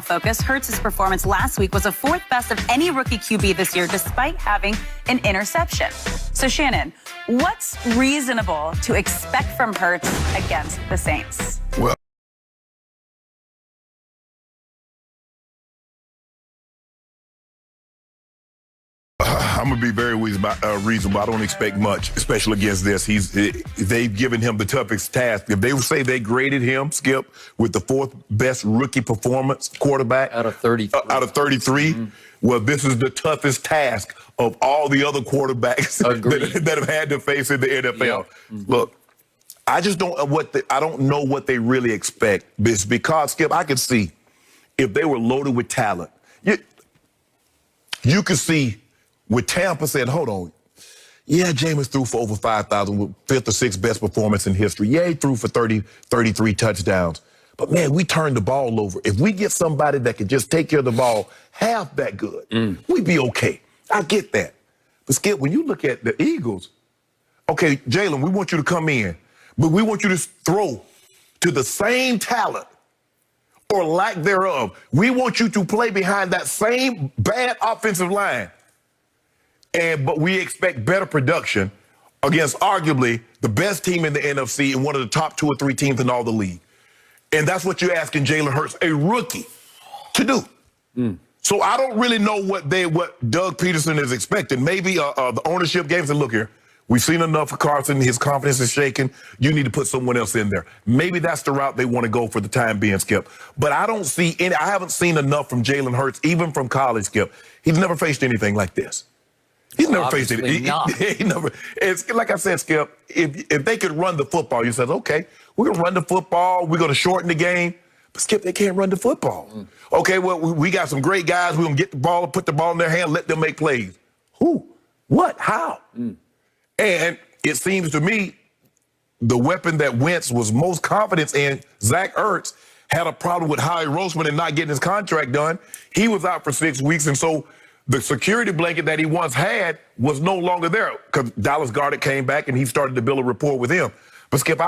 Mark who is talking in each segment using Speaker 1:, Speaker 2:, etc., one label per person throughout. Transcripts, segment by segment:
Speaker 1: Focus, Hurts' performance last week was the fourth best of any rookie QB this year, despite having an interception. So, Shannon, what's reasonable to expect from Hurts against the Saints?
Speaker 2: Well, I'm going to be very reasonable. I don't expect much, especially against this. They've given him the toughest task. If they say they graded him, Skip, with the fourth best rookie performance quarterback
Speaker 3: out of 33,
Speaker 2: well, this is the toughest task of all the other quarterbacks that have had to face in the NFL. Look, I just don't I don't know what they really expect. It's because, Skip, I could see if they were loaded with talent. You could see with Tampa said, hold on, yeah, Jameis threw for over 5,000, fifth or sixth best performance in history. Yeah, he threw for 33 touchdowns. But, man, we turned the ball over. If we get somebody that can just take care of the ball half that good, we'd be okay. I get that. But, Skip, when you look at the Eagles, okay, Jalen, we want you to come in, but we want you to throw to the same talent or lack thereof. We want you to play behind that same bad offensive line. But we expect better production against arguably the best team in the NFC and one of the top 2 or 3 teams in all the league. And that's what you're asking Jalen Hurts, a rookie, to do. So I don't really know what Doug Pederson is expecting. Maybe the ownership gave us a look here. We've seen enough of Carson. His confidence is shaken. You need to put someone else in there. Maybe that's the route they want to go for the time being, Skip. But I don't see any. I haven't seen enough from Jalen Hurts, even from college, Skip. He's never faced anything like this. He's never faced it. He never. It's like I said, Skip. If they could run the football, you said, okay, we're gonna run the football. We're gonna shorten the game. But Skip, they can't run the football. Okay, well, we got some great guys. We're gonna get the ball, put the ball in their hand, let them make plays. Who? What? How? And it seems to me the weapon that Wentz was most confident in, Zach Ertz, had a problem with Howie Roseman and not getting his contract done. He was out for 6 weeks, and so the security blanket that he once had was no longer there because Dallas Goedert came back and he started to build a rapport with him. But Skip,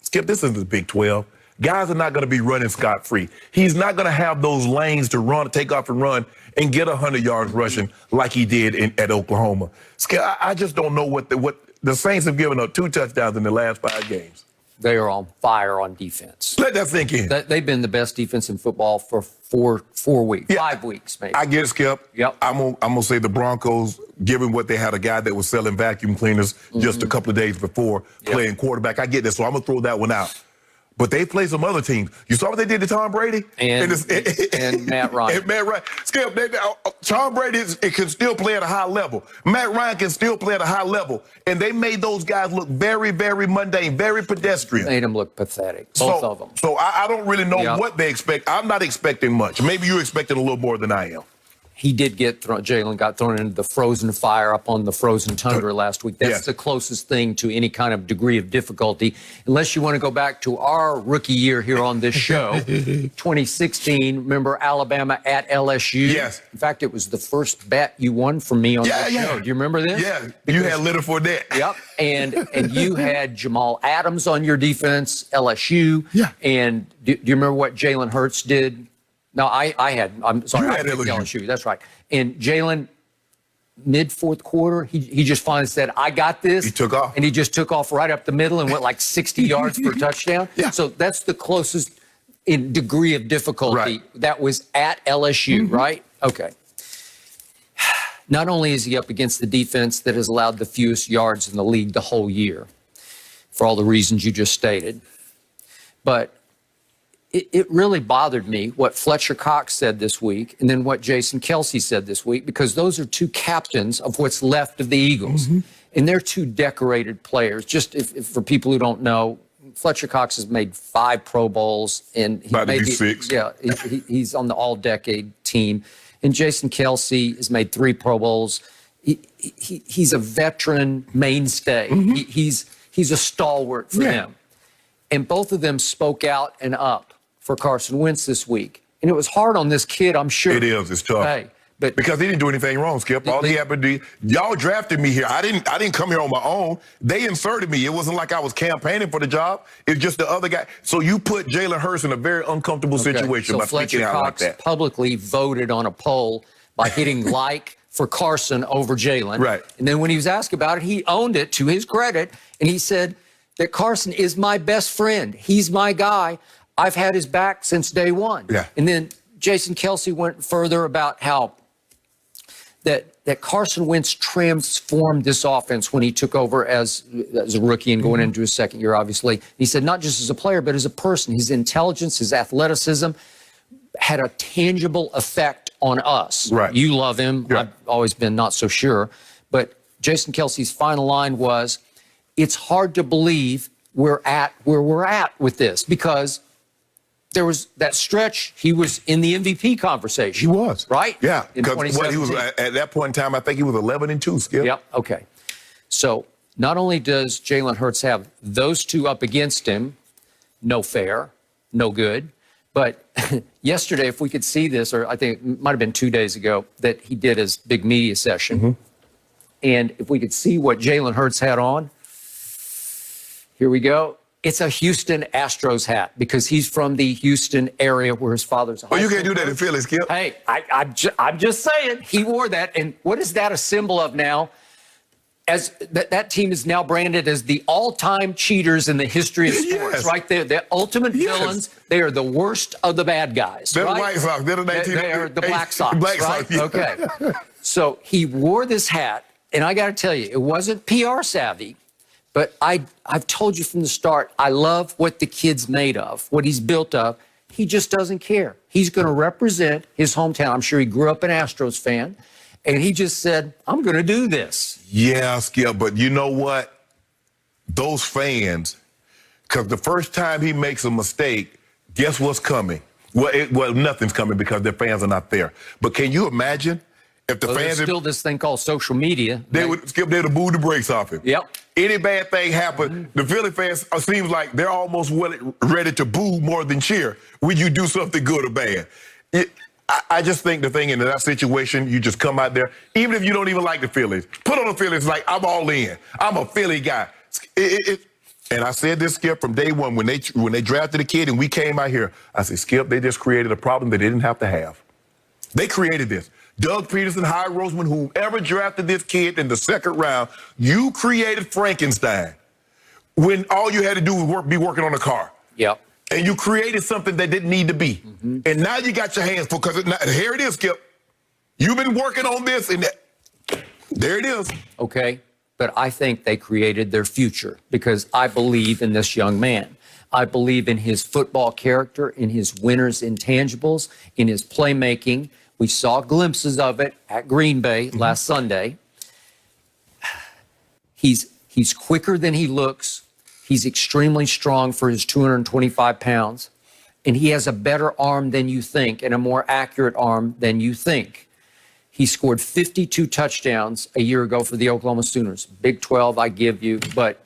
Speaker 2: Skip, this is the Big 12. Guys are not going to be running scot-free. He's not going to have those lanes to run, take off and run, and get 100 yards rushing like he did at Oklahoma. Skip, I just don't know what the Saints have given up 2 touchdowns in the last 5 games.
Speaker 3: They are on fire on defense.
Speaker 2: Let that sink in.
Speaker 3: They've been the best defense in football for four weeks, 5 weeks maybe.
Speaker 2: I get it, Skip.
Speaker 3: Yep.
Speaker 2: I'm gonna say the Broncos, given what they had a guy that was selling vacuum cleaners just a couple of days before playing quarterback. I get this, so I'm gonna throw that one out. But they played some other teams. You saw what they did to Tom Brady?
Speaker 3: And Matt Ryan.
Speaker 2: And Matt Ryan. Skip, Tom Brady can still play at a high level. Matt Ryan can still play at a high level. And they made those guys look very, very mundane, very pedestrian.
Speaker 3: Made them look pathetic, both of them.
Speaker 2: So I don't really know what they expect. I'm not expecting much. Maybe you're expecting a little more than I am.
Speaker 3: He did get thrown. Jalen got thrown into the frozen fire up on the frozen tundra last week. That's the closest thing to any kind of degree of difficulty, unless you want to go back to our rookie year here on this show, 2016. Remember Alabama at LSU?
Speaker 2: Yes.
Speaker 3: In fact, it was the first bet you won from me on this show. Do you remember this?
Speaker 2: Yeah. You had Leonard Fournette.
Speaker 3: Yep. And you had Jamal Adams on your defense, LSU.
Speaker 2: Yeah.
Speaker 3: And do you remember what Jalen Hurts did? No, I'm sorry, I had LSU. That's right. And Jalen, mid-4th quarter, he just finally said, I got this.
Speaker 2: He took off.
Speaker 3: And he just took off right up the middle and went like 60 yards for a touchdown.
Speaker 2: Yeah.
Speaker 3: So that's the closest in degree of difficulty. That was at LSU, right? Okay. Not only is he up against the defense that has allowed the fewest yards in the league the whole year, for all the reasons you just stated, but it really bothered me what Fletcher Cox said this week and then what Jason Kelce said this week, because those are 2 captains of what's left of the Eagles. And they're 2 decorated players. Just if for people who don't know, Fletcher Cox has made 5 Pro Bowls. And he
Speaker 2: maybe 6.
Speaker 3: Yeah, he's on the all-decade team. And Jason Kelce has made 3 Pro Bowls. He's a veteran mainstay. He's a stalwart for them. And both of them spoke out and up for Carson Wentz this week. And it was hard on this kid, I'm sure.
Speaker 2: It is. It's tough.
Speaker 3: Hey, But
Speaker 2: because he didn't do anything wrong, Skip. All he happened to do, y'all drafted me here. I didn't come here on my own. They inserted me. It wasn't like I was campaigning for the job. It's just the other guy. So you put Jalen Hurts in a very uncomfortable situation by speaking out like that.
Speaker 3: Publicly voted on a poll by hitting like for Carson over Jalen.
Speaker 2: Right.
Speaker 3: And then when he was asked about it, he owned it to his credit. And he said that Carson is my best friend. He's my guy. I've had his back since day one.
Speaker 2: Yeah.
Speaker 3: And then Jason Kelce went further about how that Carson Wentz transformed this offense when he took over as a rookie and going into his second year, obviously. He said not just as a player, but as a person. His intelligence, his athleticism had a tangible effect on us.
Speaker 2: Right.
Speaker 3: You love him.
Speaker 2: Yeah.
Speaker 3: I've always been not so sure. But Jason Kelce's final line was, it's hard to believe we're at where we're at with this, because there was that stretch, he was in the MVP conversation.
Speaker 2: He was.
Speaker 3: Right?
Speaker 2: Yeah.
Speaker 3: In
Speaker 2: Because he was at that point in time, I think he was 11-2, Skip.
Speaker 3: Yep. Okay. So not only does Jalen Hurts have those two up against him, no fair, no good, but yesterday, if we could see this, or I think it might have been 2 days ago, that he did his big media session. And if we could see what Jalen Hurts had on, here we go. It's a Houston Astros hat because he's from the Houston area where his father's a high
Speaker 2: Well, you
Speaker 3: school
Speaker 2: can't do that in
Speaker 3: coach.
Speaker 2: Philly, Skip.
Speaker 3: Hey, I'm just saying, he wore that. And what is that a symbol of now? As that team is now branded as the all-time cheaters in the history of sports,
Speaker 2: Yes.
Speaker 3: right? They're the ultimate
Speaker 2: Yes.
Speaker 3: villains. They are the worst of the bad guys.
Speaker 2: They're
Speaker 3: right?
Speaker 2: the White Sox. They're the 19...
Speaker 3: They are the Black Sox,
Speaker 2: Black
Speaker 3: right?
Speaker 2: Sox, yeah.
Speaker 3: Okay. So he wore this hat, and I got to tell you, it wasn't PR savvy, but I've told you from the start, I love what the kid's made of, what he's built of. He just doesn't care. He's going to represent his hometown. I'm sure he grew up an Astros fan, and he just said, I'm going to do this.
Speaker 2: Yeah, Skip, but you know what? Those fans, because the first time he makes a mistake, guess what's coming? Well, nothing's coming because their fans are not there. But can you imagine if the fans...
Speaker 3: There's still this thing called social media.
Speaker 2: They would, Skip, they'd have booed the brakes off him.
Speaker 3: Yep.
Speaker 2: Any bad thing happened, the Philly fans seems like they're almost ready to boo more than cheer when you do something good or bad. I just think the thing in that situation, you just come out there, even if you don't even like the Phillies, put on the Phillies like, I'm all in. I'm a Philly guy. And I said this, Skip, from day one when they drafted the kid and we came out here, I said, Skip, they just created a problem they didn't have to have. They created this. Doug Pederson, Howard Roseman, whoever drafted this kid in the second round, you created Frankenstein when all you had to do was be working on a car.
Speaker 3: Yep.
Speaker 2: And you created something that didn't need to be. And now you got your hands full, because here it is, Skip. You've been working on this, and there it is.
Speaker 3: Okay, but I think they created their future because I believe in this young man. I believe in his football character, in his winner's intangibles, in his playmaking. We saw glimpses of it at Green Bay last Sunday. He's quicker than he looks. He's extremely strong for his 225 pounds. And he has a better arm than you think and a more accurate arm than you think. He scored 52 touchdowns a year ago for the Oklahoma Sooners. Big 12, I give you, but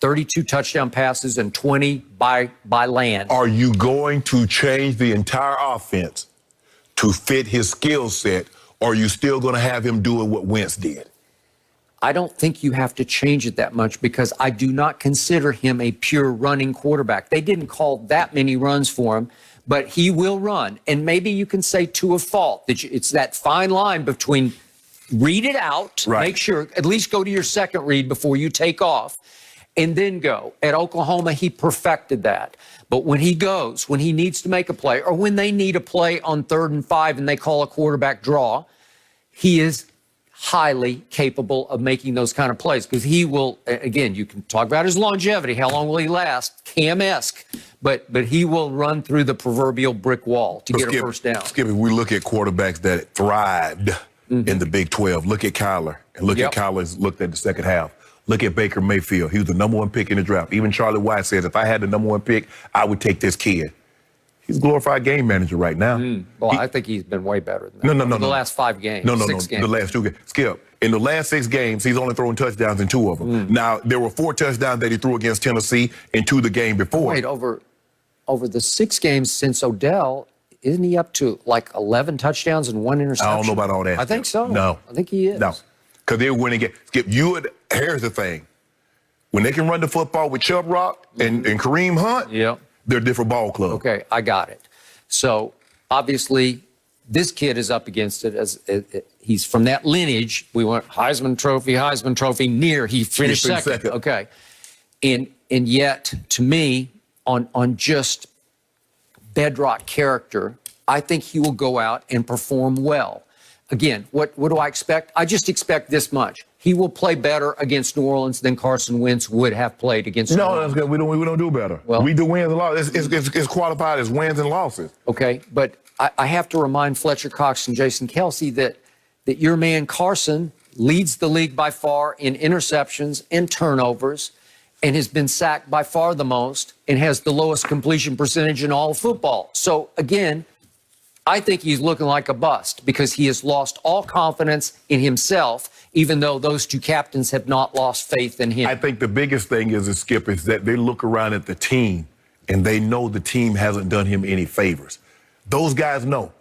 Speaker 3: 32 touchdown passes and 20 by land.
Speaker 2: Are you going to change the entire offense to fit his skill set, or are you still going to have him doing what Wentz did?
Speaker 3: I don't think you have to change it that much because I do not consider him a pure running quarterback. They didn't call that many runs for him, but he will run. And maybe you can say to a fault that it's that fine line between read it out,
Speaker 2: right.
Speaker 3: Make sure, at least go to your second read before you take off, and then go. At Oklahoma, he perfected that. But when he goes, when he needs to make a play, or when they need a play on 3rd and 5 and they call a quarterback draw, he is highly capable of making those kind of plays because he will, again, you can talk about his longevity. How long will he last? Cam-esque. But he will run through the proverbial brick wall to get a first down.
Speaker 2: Skip, if we look at quarterbacks that thrived in the Big 12, look at Kyler. And look at Kyler's looked at the second half. Look at Baker Mayfield. He was the #1 pick in the draft. Even Charlie White says, if I had the #1 pick, I would take this kid. He's a glorified game manager right now.
Speaker 3: Well, I think he's been way better than that.
Speaker 2: No.
Speaker 3: The last 5 games.
Speaker 2: No.
Speaker 3: 6 games.
Speaker 2: The last 2 games. Skip, in the last 6 games, he's only thrown touchdowns in 2 of them. Now, there were 4 touchdowns that he threw against Tennessee and 2 the game before.
Speaker 3: Wait, over the 6 games since Odell, isn't he up to like 11 touchdowns and 1 interception?
Speaker 2: I don't know about all that.
Speaker 3: I think so.
Speaker 2: No.
Speaker 3: I think he is.
Speaker 2: No. Because they're winning it. Skip, here's the thing. When they can run the football with Chubb Rock and Kareem Hunt, they're a different ball club.
Speaker 3: Okay, I got it. So, obviously, this kid is up against it. He's from that lineage. We went Heisman Trophy, near. He finished second. Okay. And yet, to me, on just bedrock character, I think he will go out and perform well. Again, what do I expect? I just expect this much. He will play better against New Orleans than Carson Wentz would have played against New Orleans.
Speaker 2: No, that's good. We don't do better. Well, we do wins and losses. It's qualified as wins and losses.
Speaker 3: Okay, but I have to remind Fletcher Cox and Jason Kelsey that your man Carson leads the league by far in interceptions and turnovers and has been sacked by far the most and has the lowest completion percentage in all of football. So, again, I think he's looking like a bust because he has lost all confidence in himself, even though those two captains have not lost faith in him. I
Speaker 2: think the biggest thing is, Skip, is that they look around at the team and they know the team hasn't done him any favors. Those guys know.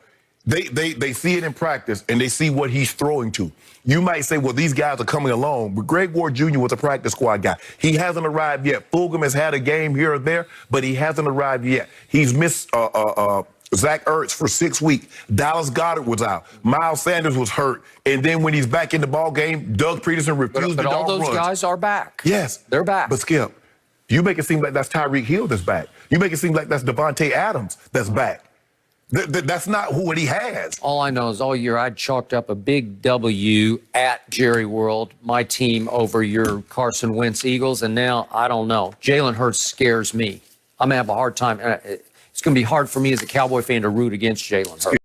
Speaker 2: They see it in practice and they see what he's throwing to. You might say, well, these guys are coming along, but Greg Ward Jr. was a practice squad guy. He hasn't arrived yet. Fulgham has had a game here or there, but he hasn't arrived yet. He's missed Zach Ertz for 6 weeks. Dallas Goedert was out. Miles Sanders was hurt. And then when he's back in the ball game, Doug Pederson refused
Speaker 3: but
Speaker 2: to
Speaker 3: all those guys are back.
Speaker 2: Yes.
Speaker 3: They're back.
Speaker 2: But Skip, you make it seem like that's Tyreek Hill that's back. You make it seem like that's Devontae Adams that's back. That's not what he has.
Speaker 3: All I know is all year I'd chalked up a big W at Jerry World, my team, over your Carson Wentz Eagles, and now I don't know. Jalen Hurts scares me. I'm going to have a hard time. It's going to be hard for me as a Cowboy fan to root against Jalen Hurts.